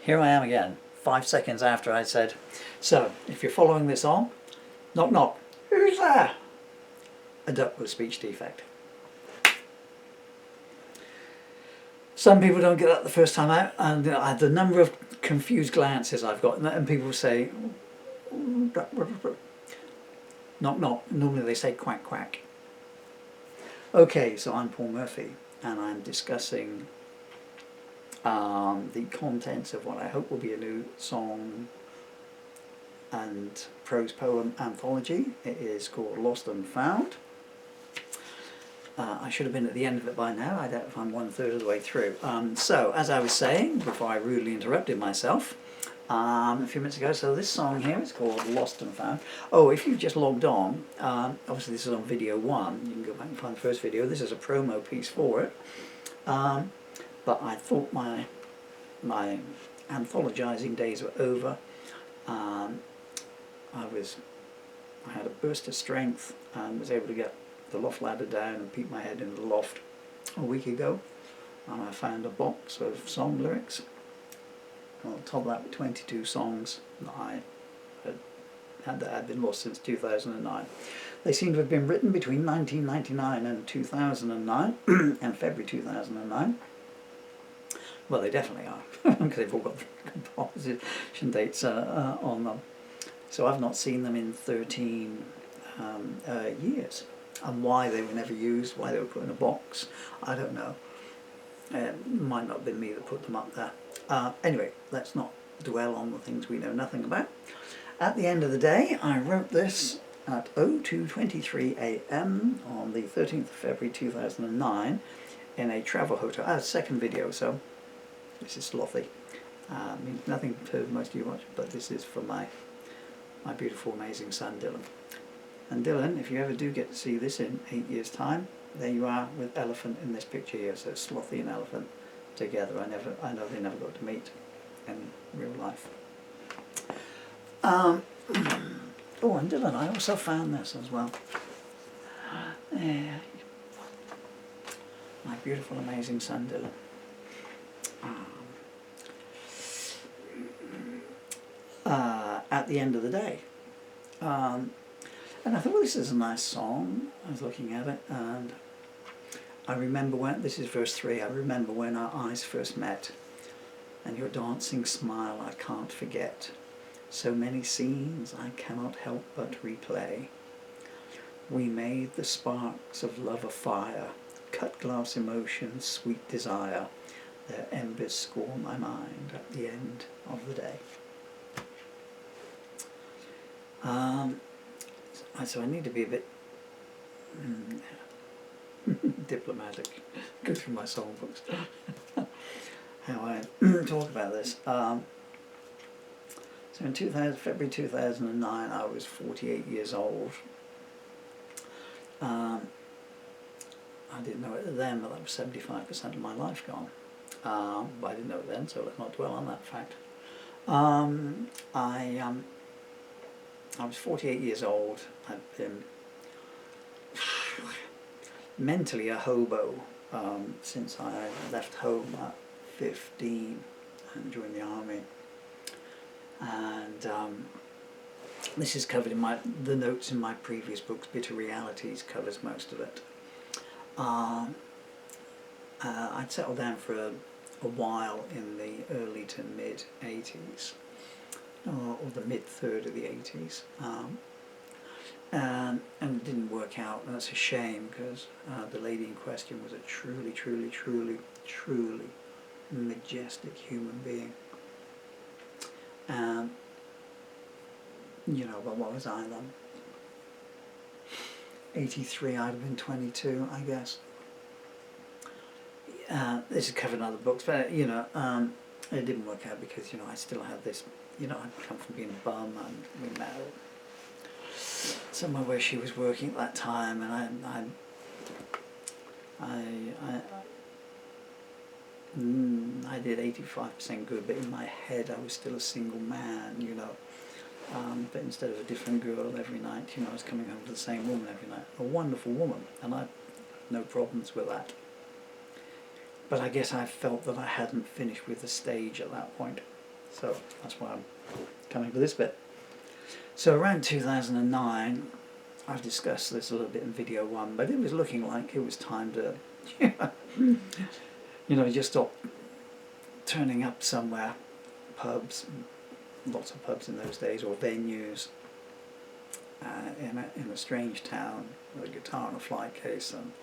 here I am again, 5 seconds after I said, so if you're following this on, knock knock, who's there? A duck with a speech defect. Some people don't get that the first time out, and the number of confused glances I've got, and people say, knock knock, normally they say quack quack. Okay, so I'm Paul Murphy, and I'm discussing the contents of what I hope will be a new song and prose poem anthology. It is called Lost and Found. I should have been at the end of it by now. I doubt if I'm 1/3 of the way through. So, as I was saying, before I rudely interrupted myself, a few minutes ago, so this song here is called Lost and Found. Oh, if you've just logged on, obviously this is on video 1, you can go back and find the first video. This is a promo piece for it. But I thought my anthologizing days were over. I had a burst of strength and was able to get the loft ladder down and peek my head into the loft a week ago, and I found a box of song lyrics. On top of that were 22 songs that I had been lost since 2009. They seem to have been written between 1999 and 2009 and February 2009. Well, they definitely are, because they've all got composition dates on them. So I've not seen them in 13 years. And why they were never used, why they were put in a box, I don't know. It might not have been me that put them up there. Anyway, let's not dwell on the things we know nothing about. At the end of the day, I wrote this at 02:23 AM on the 13th of February 2009 in a travel hotel. I had a second video, so this is slothy. Means nothing to most of you watch, but this is for my beautiful, amazing son, Dylan. And Dylan, if you ever do get to see this in 8 years' time, there you are with Elephant in this picture here. So Slothy and Elephant together. I know they never got to meet in real life. Oh, and Dylan, I also found this as well. Yeah. My beautiful, amazing son, Dylan. At the end of the day. And I thought, well, this is a nice song. I was looking at it, and I remember when, this is verse 3, I remember when our eyes first met, and your dancing smile I can't forget. So many scenes I cannot help but replay. We made the sparks of love afire, cut glass emotions, sweet desire. Their embers scorn my mind at the end of the day. So I need to be a bit diplomatic. Go through my songbooks. How I talk about this. So in February 2009, I was 48 years old. I didn't know it then, but that was 75% of my life gone. But I didn't know it then, so let's not dwell on that fact. I was 48 years old. I'd been mentally a hobo since I left home at 15 and joined the army. And this is covered in the notes in my previous books. Bitter Realities covers most of it. I'd settled down for a while in the early to mid 80s. Or the mid-third of the 80s, and it didn't work out, and that's a shame, because the lady in question was a truly, truly, truly, truly majestic human being. You know, but what was I then? 83, I'd have been 22, I guess. This is covered in other books, but you know, it didn't work out because, you know, I still had this. You know, I'd come from being a bum, and we met somewhere where she was working at that time, and I did 85% good, but in my head I was still a single man, you know. But instead of a different girl every night, you know, I was coming home to the same woman every night. A wonderful woman, and I had no problems with that. But I guess I felt that I hadn't finished with the stage at that point. So that's why I'm coming to this bit. So around 2009, I've discussed this a little bit in video 1, but it was looking like it was time to, just stop turning up somewhere, pubs, lots of pubs in those days, or venues, in a strange town with a guitar and a fly case, and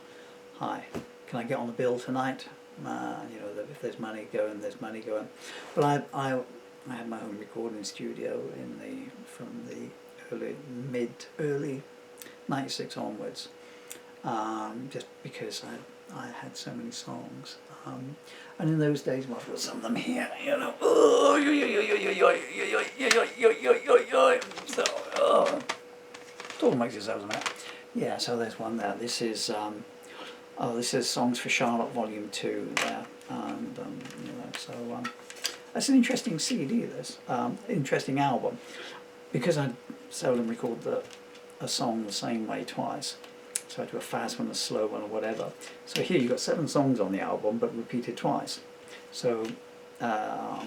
hi, can I get on the bill tonight? If there's money going, there's money going. But I had my own recording studio from the early 96 onwards, just because I had so many songs. And in those days, well, I've got some of them here, so, all makes yourselves a minute. Yeah, so there's one there. This is Songs for Charlotte Volume 2 there, and that's an interesting CD. This interesting album, because I seldom record a song the same way twice. So I do a fast one, a slow one, or whatever. So here you've got 7 songs on the album, but repeated twice. So I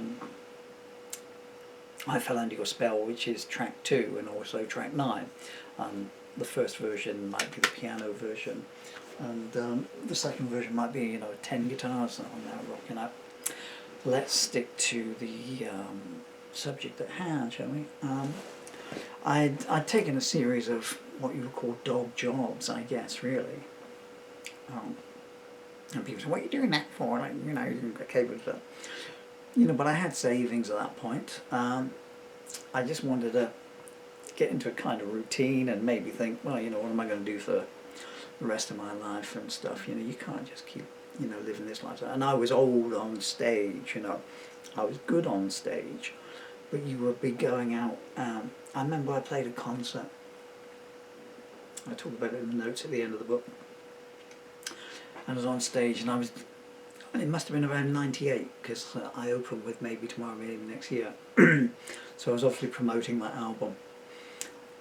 Fell Under Your Spell, which is track 2, and also track 9. The first version might be the piano version, and the second version might be 10 guitars on there rocking out. Let's stick to the subject at hand, shall we? I'd taken a series of what you would call dog jobs, I guess, really. And people say, what are you doing that for? Like, okay, but I had savings at that point. I just wanted to get into a kind of routine and maybe think, well, what am I going to do for the rest of my life and stuff? You can't just keep, living this life. And I was old on stage, I was good on stage, but you would be going out. I remember I played a concert. I talk about it in the notes at the end of the book. I was on stage, and it must have been around 98, because I opened with Maybe Tomorrow, Maybe Next Year. So I was obviously promoting that album.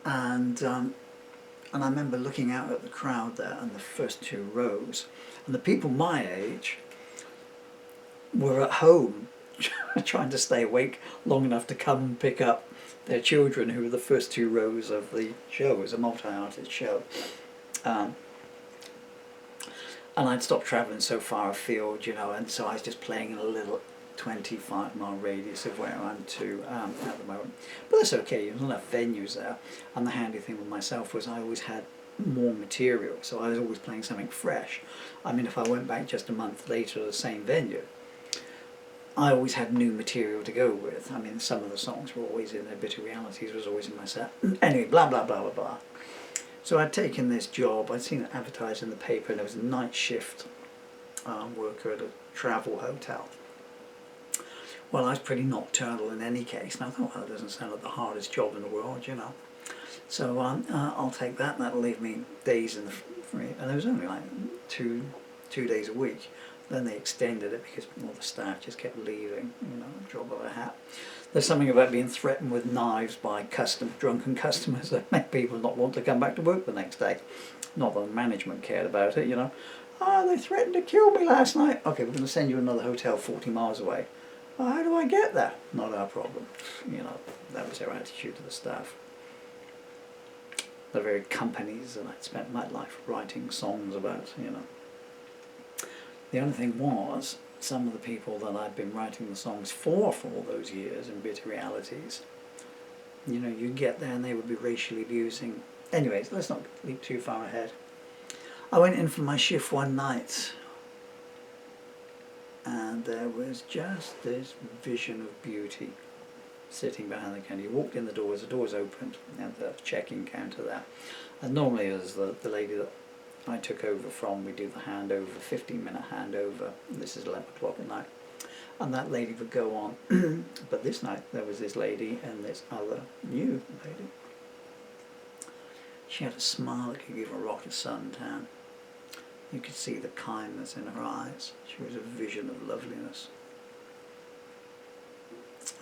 And I remember looking out at the crowd there, and the first 2 rows, and the people my age were at home trying to stay awake long enough to come and pick up their children, who were the first 2 rows of the show. It was a multi-artist show. And I'd stopped travelling so far afield, and so I was just playing in a little 25-mile radius of where I'm at the moment. But that's okay, there's enough venues there. And the handy thing with myself was I always had more material, so I was always playing something fresh. I mean, if I went back just a month later to the same venue, I always had new material to go with. I mean, some of the songs were always in there, Bitter Realities was always in my set. Anyway, blah, blah, blah, blah, blah. So I'd taken this job, I'd seen it advertised in the paper, and there was a night shift worker at a travel hotel. Well, I was pretty nocturnal in any case, and I thought, well, that doesn't sound like the hardest job in the world, So I'll take that, and that'll leave me days in the free. And there was only like two days a week. Then they extended it because all the staff just kept leaving, drop of a hat. There's something about being threatened with knives by drunken customers that make people not want to come back to work the next day. Not that the management cared about it, they threatened to kill me last night. Okay, we're going to send you another hotel 40 miles away. Well, how do I get there? Not our problem. That was their attitude to the staff. The very companies that I'd spent my life writing songs about, The only thing was, some of the people that I'd been writing the songs for all those years in Bitter Realities, you'd get there and they would be racially abusing. Anyways, let's not leap too far ahead. I went in for my shift one night, and there was just this vision of beauty sitting behind the counter. You walked in the doors opened, and the check-in counter there. And normally as the lady that I took over from, we do the handover, 15-minute handover. This is 11 o'clock at night. And that lady would go on. But this night there was this lady and this other new lady. She had a smile that could give a rock a suntan. You could see the kindness in her eyes. She was a vision of loveliness.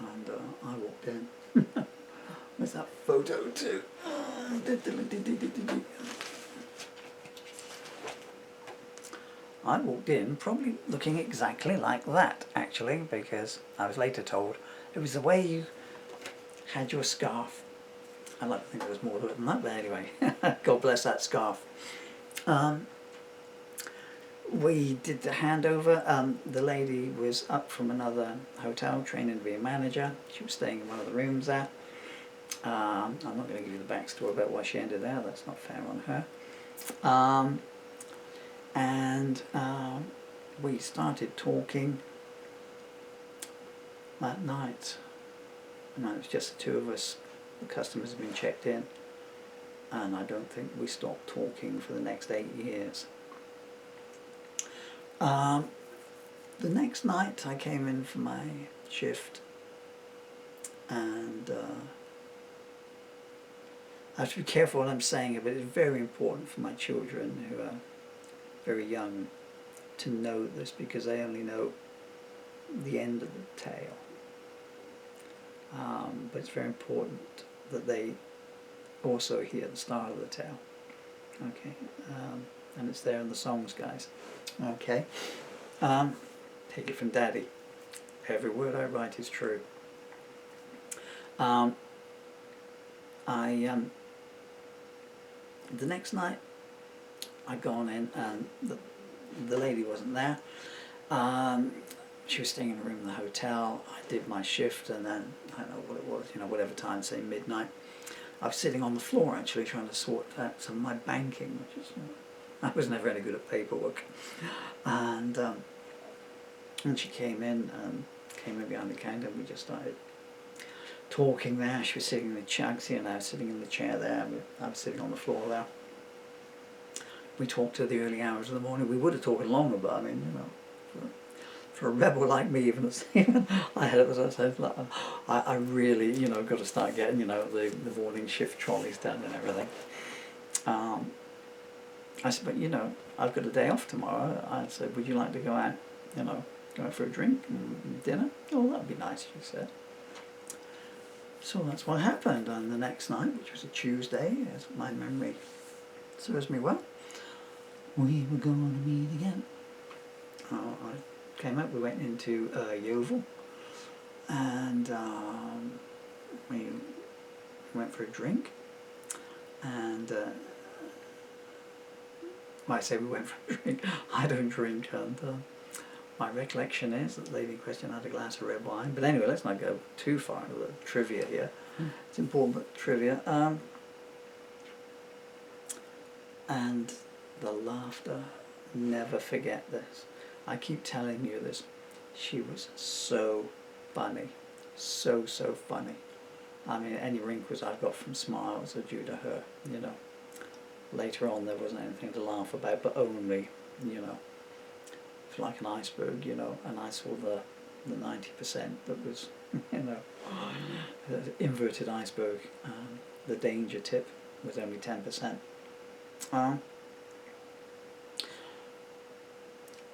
And I walked in. There's that photo too. I walked in probably looking exactly like that, actually, because I was later told It was the way you had your scarf. I like to think there was more to it than that, but anyway, God bless that scarf. We did the handover. The lady was up from another hotel training to be a manager. She was staying in one of the rooms there. I'm not going to give you the backstory about why she ended there, that's not fair on her. And we started talking that night. And it was just the two of us. The customers had been checked in, and I don't think we stopped talking for the next 8 years. The next night I came in for my shift, and I have to be careful what I'm saying, but it's very important for my children who are very young to know this, because they only know the end of the tale. But it's very important that they also hear the start of the tale. Okay, and it's there in the songs, guys. Okay, take it from Daddy. Every word I write is true. The next night I'd gone in, and the lady wasn't there. She was staying in a room in the hotel. I did my shift, and then I don't know what it was, whatever time, say midnight. I was sitting on the floor actually trying to sort out some of my banking, which is, I was never any good at paperwork. And she came in behind the counter, and we just started talking there. She was sitting in the chair, I was sitting in the chair there, I was sitting on the floor there. We talked to the early hours of the morning. We would have talked longer, but I mean, for a rebel like me, even I had it, as I said, I really, got to start getting, the morning shift trolleys done and everything. I said, but I've got a day off tomorrow. I said, would you like to go out, go out for a drink and dinner? Oh, that'd be nice, she said. So that's what happened. And the next night, which was a Tuesday, as my memory serves me well, we were going to meet again. I came up, we went into Yeovil, and we went for a drink, and I say we went for a drink, I don't drink, and my recollection is that the lady in question had a glass of red wine, but anyway, let's not go too far into the trivia here. It's important, but trivia, and the laughter, never forget this. I keep telling you this. She was so funny. So funny. I mean, any wrinkles I've got from smiles are due to her, Later on there wasn't anything to laugh about, but only, it's like an iceberg, and I saw the 90% that was, the inverted iceberg. The danger tip was only 10%.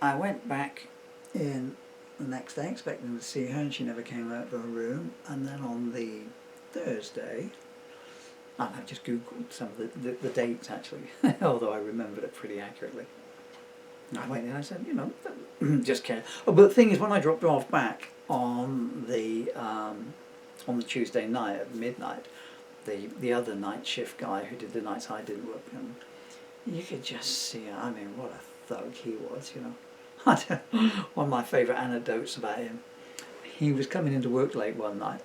I went back in the next day expecting to see her, and she never came out of her room. And then on the Thursday, and I just googled some of the dates actually, although I remembered it pretty accurately. I went in and I said, just care. Oh, but the thing is, when I dropped her off back on the Tuesday night at midnight, the other night shift guy who did the nights I didn't work, and you could just see, I mean, what a thug he was, One of my favourite anecdotes about him, he was coming into work late one night,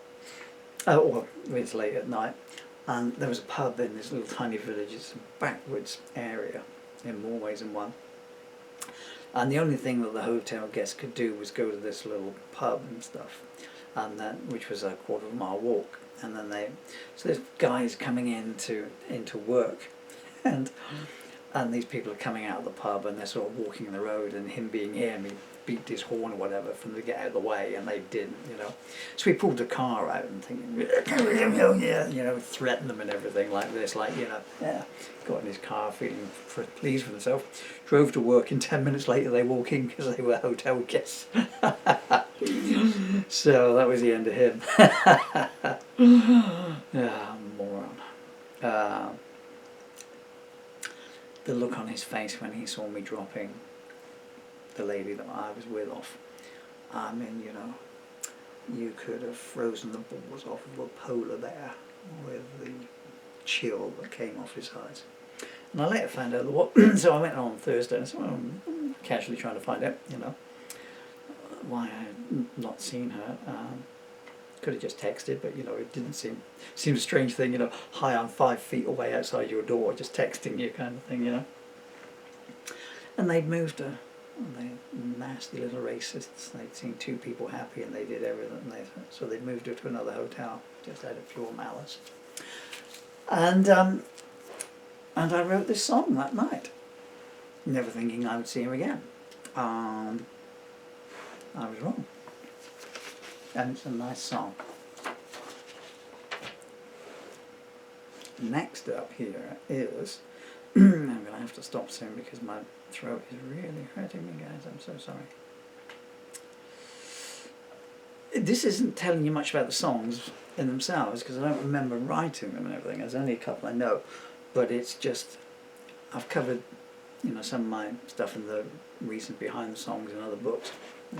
or it was late at night, and there was a pub in this little tiny village. It's a backwoods area in more ways than one, and the only thing that the hotel guests could do was go to this little pub and stuff, and then, which was a 1/4 mile walk, and then so this guy's coming into work, and these people are coming out of the pub, and they're sort of walking the road, and him being him, he beeped his horn or whatever for them to get out of the way, and they didn't, So he pulled the car out and thinking, threatened them and everything like this, got in his car feeling pleased with himself, drove to work, and 10 minutes later they walk in because they were hotel guests. So that was the end of him. Moron. The look on his face when he saw me dropping the lady that I was with off. I mean, you could have frozen the balls off of a polar bear with the chill that came off his eyes. And I later found out what. So I went on Thursday and I said, well, I'm casually trying to find out, why I had not seen her. Could have just texted, but it didn't seem a strange thing. Hi, I'm 5 feet away outside your door, just texting you, kind of thing. And they'd moved her. They nasty little racists. They'd seen 2 people happy, and they did everything. So they moved her to another hotel just out of pure malice. And I wrote this song that night, never thinking I would see her again. I was wrong. And it's a nice song. Next up here is, I'm going to have to stop soon because my throat is really hurting me, guys. I'm so sorry. This isn't telling you much about the songs in themselves because I don't remember writing them and everything. There's only a couple I know. But it's just, I've covered, some of my stuff in the recent behind the songs in other books.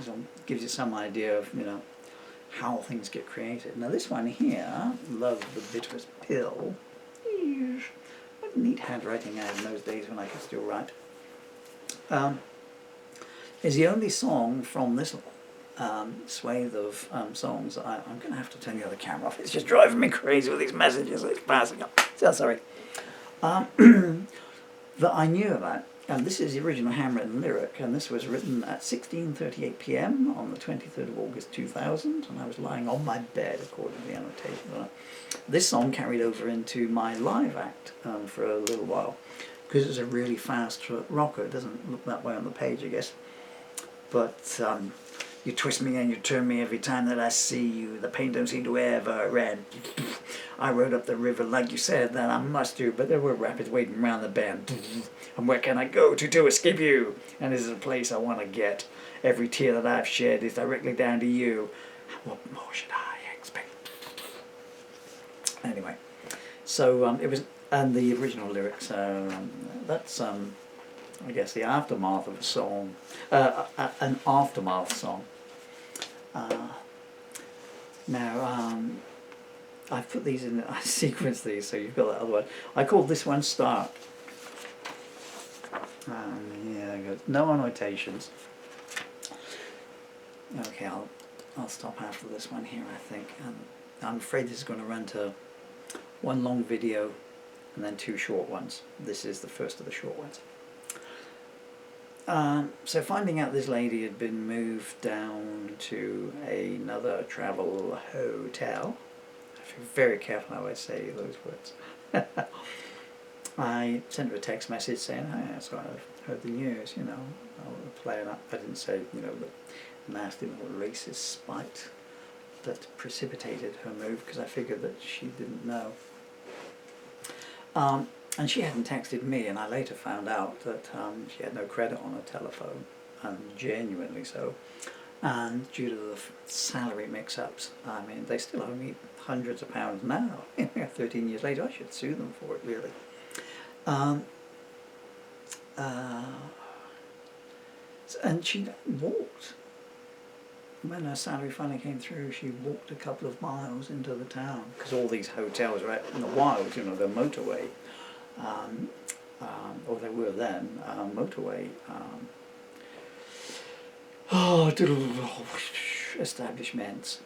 So it gives you some idea of, how things get created. Now this one here, Love the Bitterest Pill. What neat handwriting I had in those days when I could still write. Is the only song from this swathe of songs. I'm going to have to turn the other camera off. It's just driving me crazy with these messages it's passing up. So sorry. That I knew about. And this is the original handwritten lyric, and this was written at 16:38 p.m. on the 23rd of August 2000, and I was lying on my bed, according to the annotation. This song carried over into my live act for a little while, because it's a really fast rocker. It doesn't look that way on the page, I guess. But you twist me and you turn me every time that I see you. The pain don't seem to ever end. I rode up the river like you said that I must do, but there were rapids waiting around the bend. And where can I go to escape you? And this is a place I want to get. Every tear that I've shed is directly down to you. What more should I expect? Anyway, so it was, and the original lyrics, that's I guess the aftermath of a song, an aftermath song. Now, I've put these in, I sequenced these so you've got that other one. I called this one Start. Yeah, there goes. No annotations. Okay, I'll stop after this one here, I think. I'm afraid this is going to run to one long video and then 2 short ones. This is the first of the short ones. So finding out this lady had been moved down to another travel hotel. I feel very careful how I say those words. I sent her a text message saying, "Hey, so I've heard the news, I'll reply up." I didn't say, the nasty little racist spite that precipitated her move, because I figured that she didn't know. And she hadn't texted me, and I later found out that she had no credit on her telephone, and genuinely so. And due to the salary mix-ups, I mean, they still owe me hundreds of pounds now. 13 years later, I should sue them for it, really. And she walked. When her salary finally came through, she walked a couple of miles into the town, because all these hotels are out in the wilds, the motorway. Or they were then, motorway. Establishments.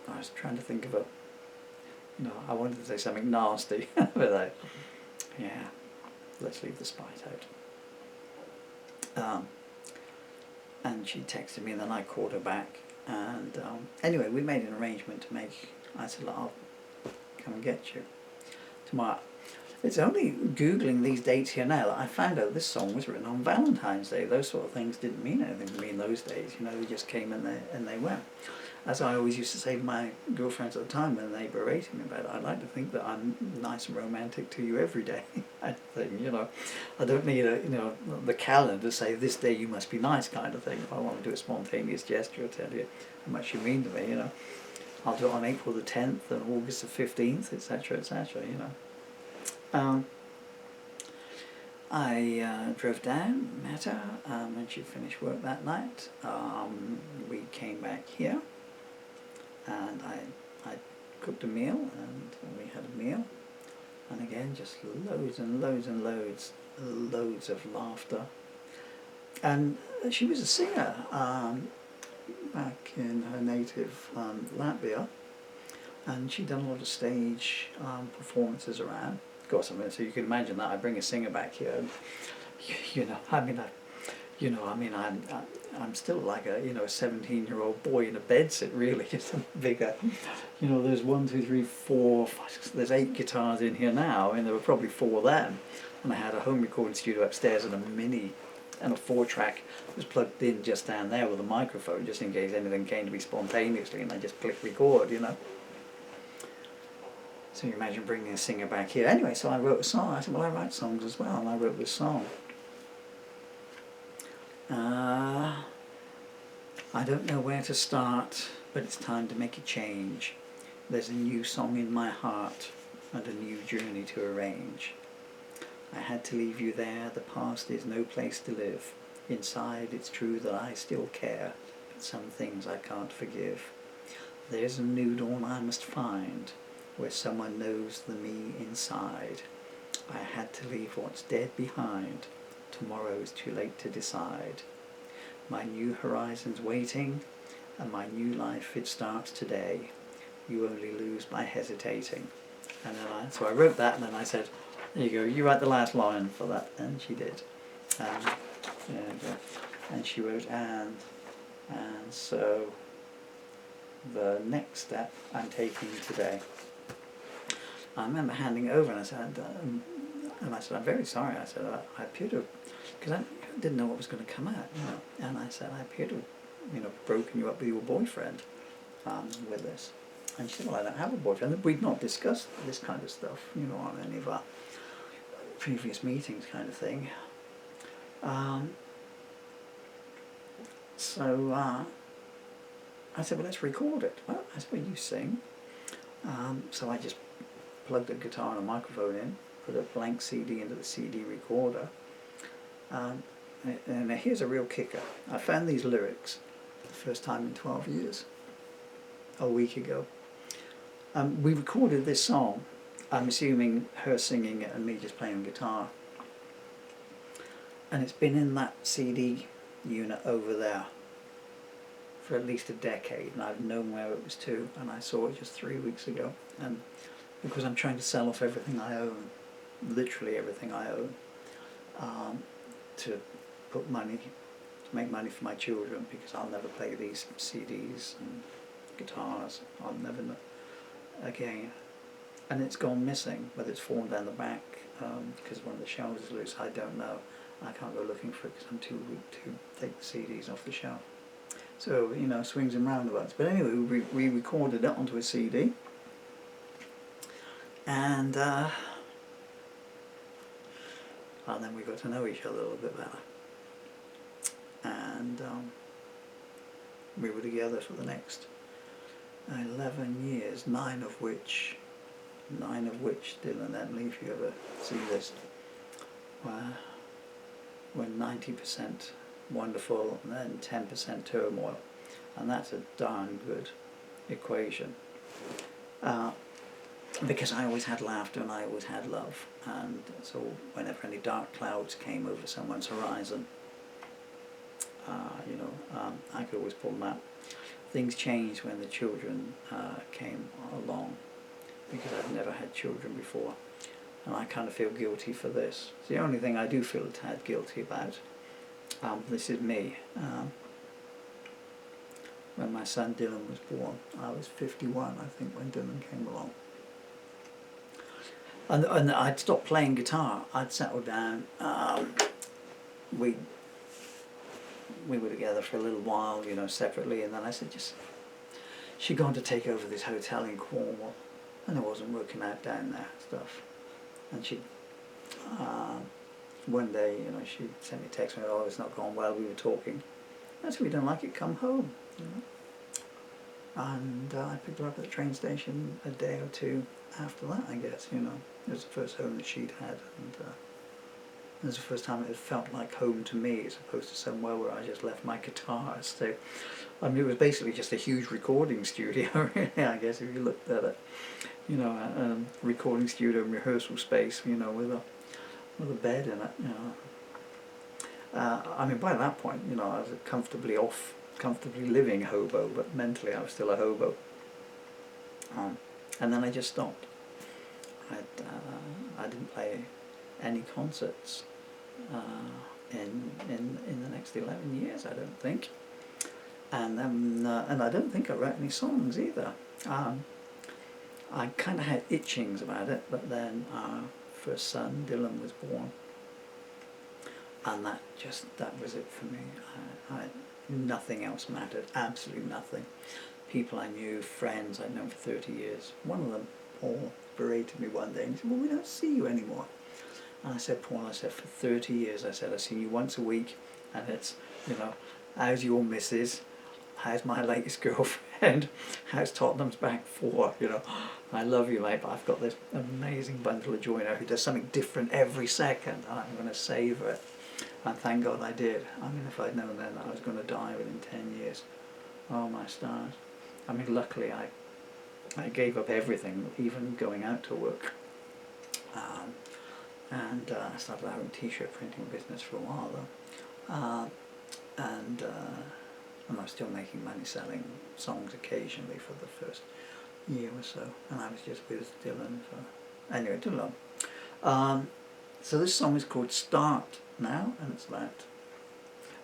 I was trying to think of I wanted to say something nasty, but yeah, let's leave the spite out. And she texted me, and then I called her back, and anyway, we made an arrangement to I said, I'll come and get you tomorrow. It's only Googling these dates here now that I found out this song was written on Valentine's Day. Those sort of things didn't mean anything to me in those days. They just came and they went. As I always used to say to my girlfriends at the time when they berated me about it, I'd like to think that I'm nice and romantic to you every day. kind of thing, I don't need the calendar to say this day you must be nice kind of thing. If I want to do a spontaneous gesture, I'll tell you how much you mean to me, I'll do it on April the 10th and August the 15th, etc., etc., I drove down, met her, and she finished work that night. We came back here, and I cooked a meal, and we had a meal, and again just loads and loads and loads of laughter. And she was a singer back in her native Latvia, and she'd done a lot of stage performances around. Of course, I mean, so you can imagine that I bring a singer back here, and, I'm still like a 17-year-old boy in a bedsit, really. Just bigger. There's 1, 2, 3, 4, 5, there's 8 guitars in here now, and there were probably 4 then. And I had a home recording studio upstairs and a 4-track was plugged in just down there with a microphone, just in case anything came to me spontaneously, and I just click record, So you imagine bringing a singer back here. Anyway, so I wrote a song. I said, well, I write songs as well, and I wrote this song. I don't know where to start, but it's time to make a change. There's a new song in my heart and a new journey to arrange. I had to leave you there, the past is no place to live. Inside it's true that I still care, but some things I can't forgive. There's a new dawn I must find, where someone knows the me inside. I had to leave what's dead behind, tomorrow is too late to decide. My new horizon's waiting, and my new life it starts today. You only lose by hesitating. And then so I wrote that, and then I said, there you go, you write the last line for that, and she did. And she wrote, and so the next step I'm taking today. I remember handing it over, and I said, I'm very sorry. I said, I appear to, because I didn't know what was going to come out, and I said, I appear to have broken you up with your boyfriend with this. And she said, well, I don't have a boyfriend. We'd not discussed this kind of stuff, on any of our previous meetings, kind of thing. So I said, well, let's record it. Well, I said, well, you sing. So I just plugged a guitar and a microphone in, put a blank CD into the CD recorder. And here's a real kicker. I found these lyrics the first time in 12 years, a week ago. We recorded this song, I'm assuming her singing it and me just playing guitar. And it's been in that CD unit over there for at least a decade, and I've known where it was to, and I saw it just 3 weeks ago. And because I'm trying to sell off everything I own, literally everything I own, to put money, to make money for my children, because I'll never play these CDs and guitars. I'll never know again. And it's gone missing, whether it's fallen down the back because one of the shelves is loose, I don't know. I can't go looking for it because I'm too weak to take the CDs off the shelf. So, swings and roundabouts. But anyway, we recorded it onto a CD. And then we got to know each other a little bit better. And we were together for the next 11 years, 9 of which, Dylan and Emily, if you ever see this, were 90% wonderful and then 10% turmoil. And that's a darn good equation. Because I always had laughter and I always had love. And so whenever any dark clouds came over someone's horizon, I could always pull them out. Things changed when the children came along, because I'd never had children before, and I kind of feel guilty for this. It's the only thing I do feel a tad guilty about. This is me. When my son Dylan was born, I was 51, I think, when Dylan came along. And I'd stopped playing guitar. I'd settled down. We were together for a little while, separately, and then I said, she'd gone to take over this hotel in Cornwall, and it wasn't working out down there, stuff. And she, one day, she sent me a text, oh, it's not gone well, we were talking. I said, we don't like it, come home, And I picked her up at the train station a day or two after that, I guess, It was the first home that she'd had, It was the first time it felt like home to me, as opposed to somewhere where I just left my guitar. So, I mean, it was basically just a huge recording studio, really, I guess, if you looked at it. You know, a recording studio and rehearsal space, you know, with a bed in it, you know. I mean, by that point, you know, I was a comfortably living hobo, but mentally I was still a hobo. And then I just stopped. I didn't play any concerts in the next 11 years, I don't think. And I don't think I wrote any songs either. I kind of had itchings about it, but then our first son, Dylan, was born. And that was it for me. Nothing else mattered, absolutely nothing. People I knew, friends I'd known for 30 years. One of them, Paul, berated me one day and he said, well, we don't see you anymore. And I said, Paul, I said, for 30 years, I said, I've seen you once a week, and it's, you know, how's your missus? How's my latest girlfriend? How's Tottenham's back four? You know, I love you, mate, but I've got this amazing bundle of joiner who does something different every second, and I'm going to savour it. And thank God I did. I mean, if I'd known then that I was going to die within 10 years, oh my stars. I mean, luckily I gave up everything, even going out to work. And I started our own t-shirt printing business for a while though. And I was still making money selling songs occasionally for the first year or so. And I was just with Dylan for... Anyway, too long. So this song is called Start now, and it's about...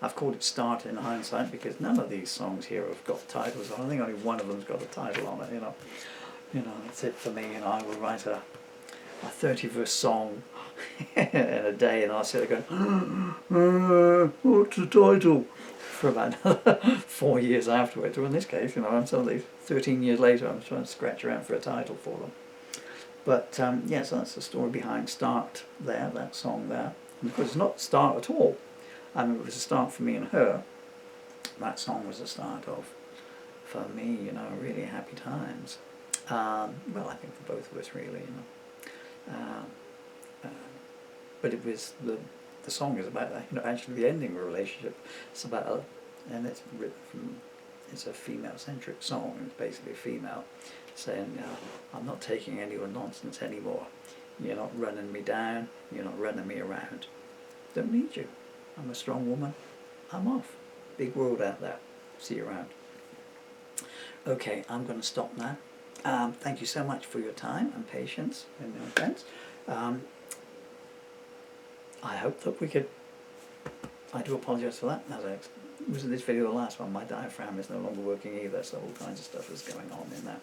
I've called it Start in hindsight because none of these songs here have got titles on. I think only one of them's got a title on it, you know. You know, that's it for me. You know, I will write a 30-verse song in a day, and I'll sit there going, what's the title? For about 4 years afterwards. Or in this case, you know, I'm suddenly 13 years later, I'm trying to scratch around for a title for them. But yeah, so that's the story behind Start there, that song there. And of course, it's not Start at all. I mean, it was a start for me and her. That song was a start of, for me, you know, really happy times. Well, I think for both of us, really, you know. But it was the song is about, you know, actually the ending of a relationship. It's about, and it's written from, it's a female-centric song. It's basically a female saying, I'm not taking any of your nonsense anymore. You're not running me down. You're not running me around. Don't need you. I'm a strong woman. I'm off. Big world out there. See you around. Okay, I'm going to stop now. Thank you so much for your time and patience and no offense. I hope that we could... I do apologise for that. As I was in this video, the last one, my diaphragm is no longer working either, so all kinds of stuff is going on in that.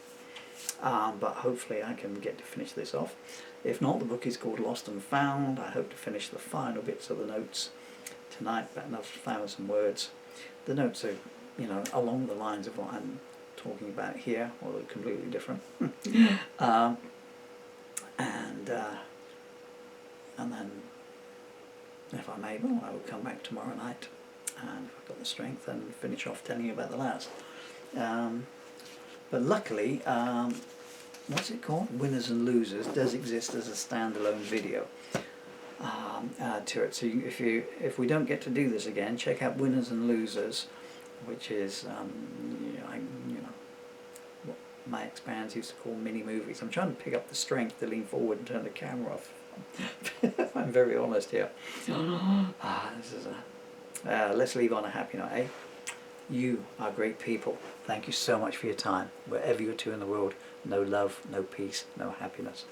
But hopefully I can get to finish this off. If not, the book is called Lost and Found. I hope to finish the final bits of the notes tonight, about another 1,000 words. The notes are, you know, along the lines of what I'm talking about here, although completely different. And then, if I'm able, I will come back tomorrow night, and if I've got the strength, and finish off telling you about the last. But luckily, what's it called? Winners and Losers does exist as a standalone video to it. So if we don't get to do this again, check out Winners and Losers, which is you know, what my ex-bands used to call mini movies. I'm trying to pick up the strength to lean forward and turn the camera off. If I'm very honest here. This is let's leave on a happy note, eh? You are great people. Thank you so much for your time. Wherever you're to in the world, no love, no peace, no happiness.